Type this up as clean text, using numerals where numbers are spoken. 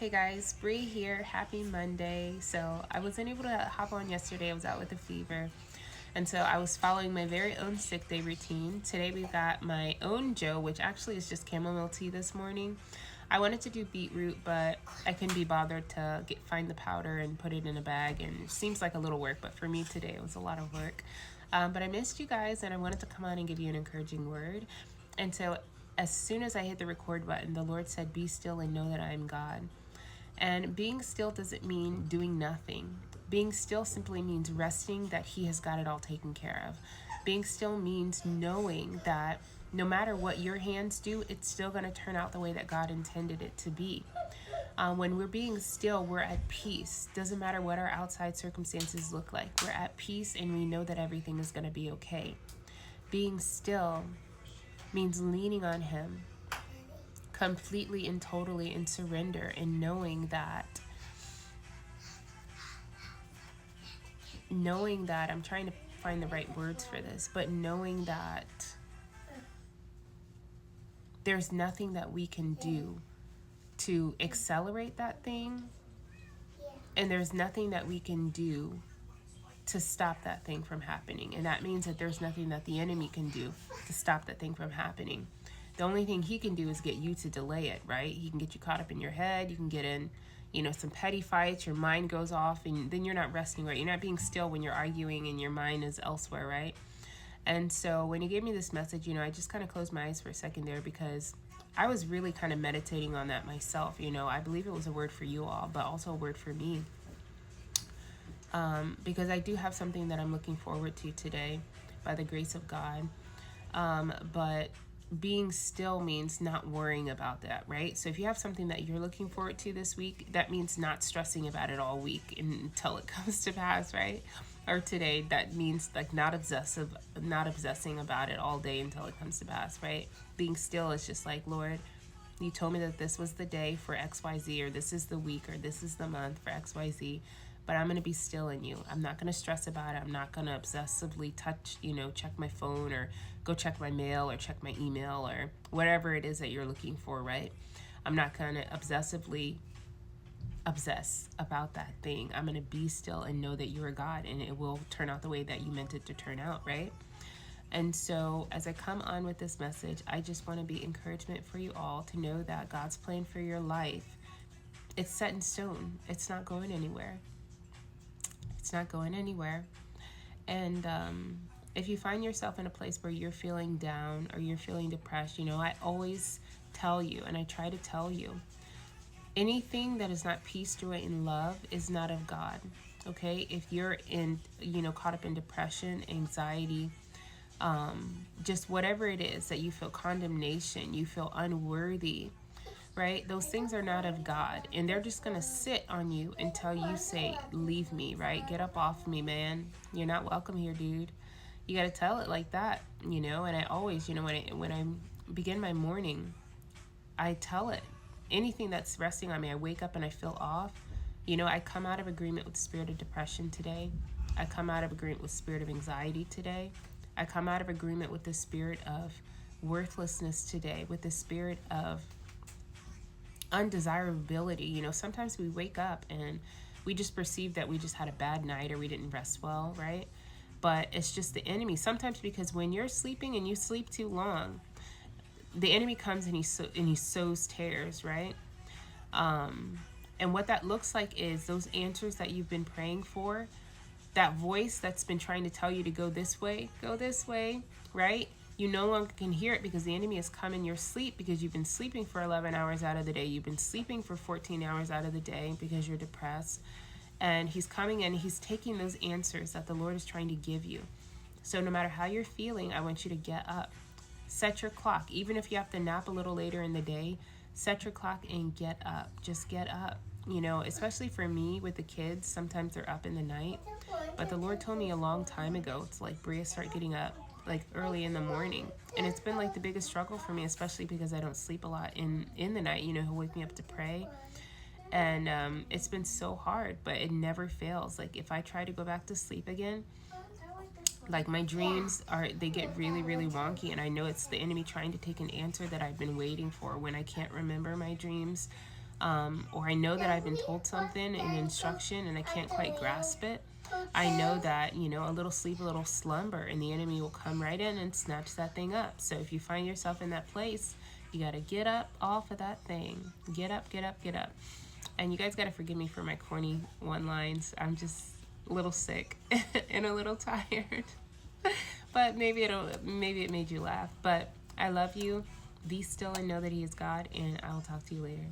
Hey guys, Bree here. Happy Monday. So I wasn't able to hop on yesterday. I was out with a fever. And so I was following my very own sick day routine. Today we've got my own Joe, which actually is just chamomile tea this morning. I wanted to do beetroot, but I couldn't be bothered to find the powder and put it in a bag. And it seems like a little work, but for me today it was a lot of work. But I missed you guys and I wanted to come on and give you an encouraging word. And so as soon as I hit the record button, the Lord said, "Be still and know that I am God." And being still doesn't mean doing nothing. Being still simply means resting that He has got it all taken care of. Being still means knowing that no matter what your hands do, it's still going to turn out the way that God intended it to be. When we're being still, we're at peace. Doesn't matter what our outside circumstances look like. We're at peace and we know that everything is going to be okay. Being still means leaning on Him completely and totally in surrender and knowing that I'm trying to find the right words for this, but knowing that there's nothing that we can do to accelerate that thing, and there's nothing that we can do to stop that thing from happening. And that means that there's nothing that the enemy can do to stop that thing from happening. The only thing he can do is get you to delay it, right? He can get you caught up in your head. You can get in, some petty fights. Your mind goes off and then you're not resting, right? You're not being still when you're arguing and your mind is elsewhere, right? And so when he gave me this message, I just kind of closed my eyes for a second there because I was really kind of meditating on that myself. I believe it was a word for you all, but also a word for me. Because I do have something that I'm looking forward to today by the grace of God. But being still means not worrying about that, right? So if you have something that you're looking forward to this week, that means not stressing about it all week until it comes to pass, right? Or today, that means like not obsessing about it all day until it comes to pass, right? Being still is just like, Lord, you told me that this was the day for XYZ, or this is the week, or this is the month for XYZ. But I'm going to be still in you. I'm not going to stress about it. I'm not going to obsessively check my phone or go check my mail or check my email or whatever it is that you're looking for, right? I'm not going to obsessively obsess about that thing. I'm going to be still and know that you're God and it will turn out the way that you meant it to turn out, right? And so as I come on with this message, I just want to be encouragement for you all to know that God's plan for your life, it's set in stone. It's not going anywhere. It's not going anywhere. And if you find yourself in a place where you're feeling down or you're feeling depressed, I always tell you, and I try to tell you, anything that is not peace, joy, and love is not of God. Okay? If you're caught up in depression, anxiety, just whatever it is that you feel condemnation, you feel unworthy, right? Those things are not of God, and they're just going to sit on you until you say, leave me, right? Get up off me, man. You're not welcome here, dude. You got to tell it like that, and I always, when I begin my morning, I tell it. Anything that's resting on me, I wake up and I feel off. I come out of agreement with the spirit of depression today. I come out of agreement with the spirit of anxiety today. I come out of agreement with the spirit of worthlessness today, with the spirit of undesirability. Sometimes we wake up and we just perceive that we just had a bad night or we didn't rest well, right? But it's just the enemy. Sometimes because when you're sleeping and you sleep too long, the enemy comes and he sows tares, right? And what that looks like is those answers that you've been praying for, that voice that's been trying to tell you to go this way, right? You no longer can hear it because the enemy has come in your sleep because you've been sleeping for 11 hours out of the day. You've been sleeping for 14 hours out of the day because you're depressed. And he's coming in, he's taking those answers that the Lord is trying to give you. So no matter how you're feeling, I want you to get up. Set your clock. Even if you have to nap a little later in the day, set your clock and get up. Just get up. Especially for me with the kids, sometimes they're up in the night. But the Lord told me a long time ago, it's like, Bria, start getting up like early in the morning. And it's been like the biggest struggle for me, especially because I don't sleep a lot in the night. He'll wake me up to pray. And it's been so hard, but it never fails. Like if I try to go back to sleep again, like my dreams they get really, really wonky. And I know it's the enemy trying to take an answer that I've been waiting for when I can't remember my dreams. or I know that I've been told something, an instruction, and I can't quite grasp it, I know that, you know, a little sleep, a little slumber, and the enemy will come right in and snatch that thing up. So if you find yourself in that place, you got to get up off of that thing. Get up, get up, get up. And you guys got to forgive me for my corny one-lines. I'm just a little sick and a little tired. But maybe it made you laugh. But I love you. Be still and know that he is God, and I will talk to you later.